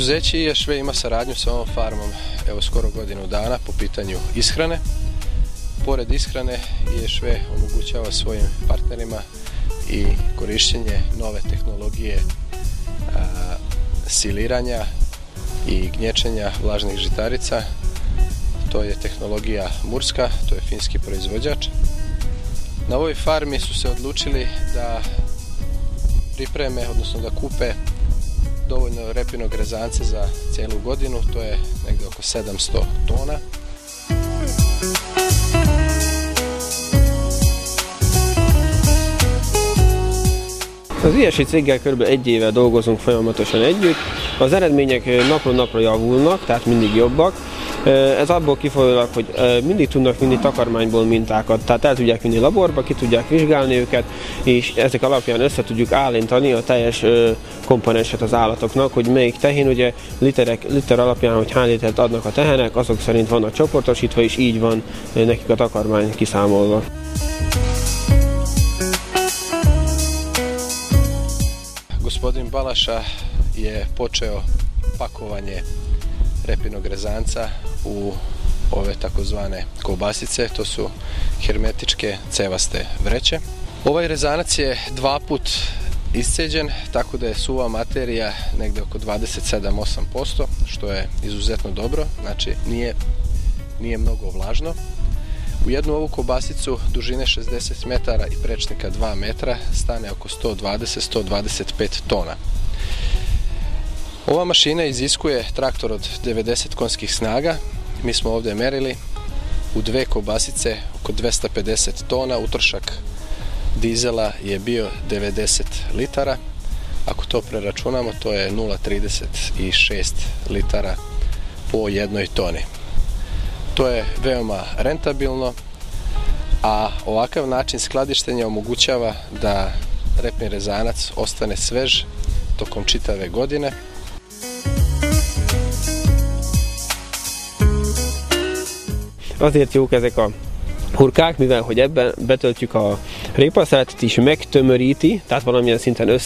Preduzeće ISV ima saradnju sa ovom farmom evo skoro godinu dana po pitanju ishrane. Pored ishrane ISV omogućava svojim partnerima i korištenje nove tehnologije siliranja i gnječenja vlažnih žitarica. To je tehnologija Murska, to je finski proizvođač. Na ovoj farmi su se odlučili da pripreme, odnosno da kupe dovoljno repinog rezanca za cijelu godinu, to je negdje oko 700 tona. Az ISV céggel kb. 1 éve dolgozunk folyamatosan együtt. Az eredmények napról napra javulnak, tehát mindig jobbak. Ez abból kifolyólag, hogy mindig tudnak vinni takarmányból mintákat, tehát el tudják vinni laborba, ki tudják vizsgálni őket, és ezek alapján össze tudjuk állítani a teljes komponenset az állatoknak, hogy melyik tehén, ugye liter alapján, hogy hány litert adnak a tehenek, azok szerint vannak csoportosítva, és így van nekik a takarmány kiszámolva. Gospodin Balaša je počeo pakovanje repinog rezanca u ove takozvane kobasice, to su hermetičke cevaste vreće. Ovaj rezanac je 2 put isceđen, tako da je suva materija negdje oko 27-8%, što je izuzetno dobro, znači nije mnogo vlažno. U jednu ovu kobasicu dužine 60 metara i prečnika 2 metra stane oko 120-125 tona. Ova mašina iziskuje traktor od 90 konjskih snaga. Mi smo ovdje merili u 2 kobasice oko 250 tona. Utrošak dizela je bio 90 litara. Ako to preračunamo, to je 0,36 litara po jednoj toni. To je veoma rentabilno, a ovakav način skladištenja omogućava da repni rezanac ostane svež tokom čitave godine. Azért jók ezek a hurkák, mivel hogy ebben betöltjük a répaszeletet is, megtömöríti, tehát valamilyen szinten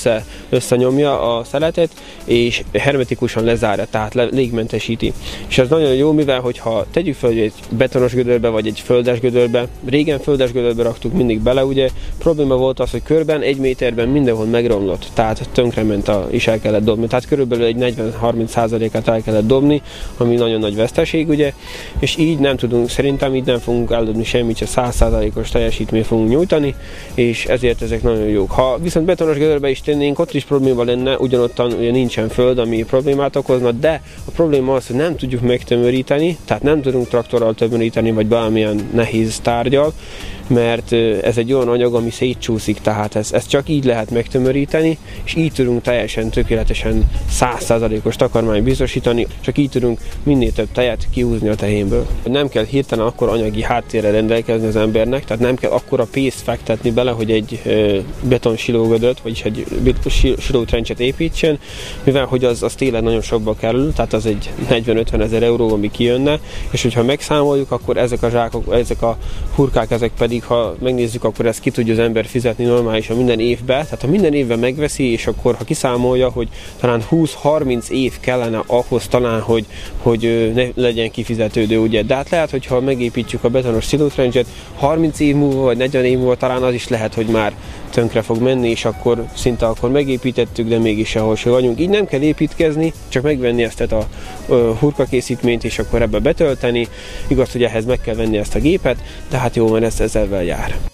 összenyomja a szeletet, és hermetikusan lezárja, tehát légmentesíti. És ez nagyon jó, mivel hogyha tegyük fel, hogy egy betonos gödörbe, vagy egy földes gödörbe, régen földes gödörbe raktuk mindig bele, ugye probléma volt az, hogy körben 1 méterben mindenhol megromlott, tehát tönkrement is el kellett dobni, tehát körülbelül egy 40-30%-át el kellett dobni, ami nagyon nagy veszteség, ugye, és így nem tudunk, szerintem így nem fogunk eldobni semmit, csak 100%-os teljesítményt fogunk nyújtani, és ezért ezek nagyon jók. Ha viszont betonos gödörbe is tennénk, ott is probléma lenne, ugyanottan ugye nincsen föld, ami problémát okozna, de a probléma az, hogy nem tudjuk megtömöríteni, tehát nem tudunk traktorral tömöríteni, vagy bármilyen nehéz tárgyal, mert ez egy olyan anyag, ami szétcsúszik, tehát ezt csak így lehet megtömöríteni, és így tudunk teljesen tökéletesen 100%-os takarmányt biztosítani, csak így tudunk minél több tejet kihúzni a tehénből. Nem kell hirtelen akkor anyagi háttérrel rendelkezni az embernek, tehát nem kell akkora pénzt fektetni bele, hogy egy beton silógödröt, vagyis egy silótrencset építsen, mivel hogy az tényleg nagyon sokba kerül, tehát az egy 40-50 ezer euró, ami kijönne, és hogyha megszámoljuk, akkor ezek a zsákok, ezek a hurkák, ezek pedig, ha megnézzük, akkor ezt ki tudja az ember fizetni normálisan minden évben, tehát ha minden évben megveszi, és akkor ha kiszámolja, hogy talán 20-30 év kellene ahhoz talán, hogy ne legyen kifizetődő, ugye. De hát lehet, hogyha megépítjük a betonos silótrencset, 30 év múlva, vagy 40 év múlva talán az is lehet, hogy már tönkre fog menni, és akkor szinte akkor megépítettük, de mégis sehol se vagyunk. Így nem kell építkezni, csak megvenni ezt a hurkakészítményt, és akkor ebbe betölteni. Igaz, hogy ehhez meg kell venni ezt a gépet, de hát jó, mert ez ezzel jár.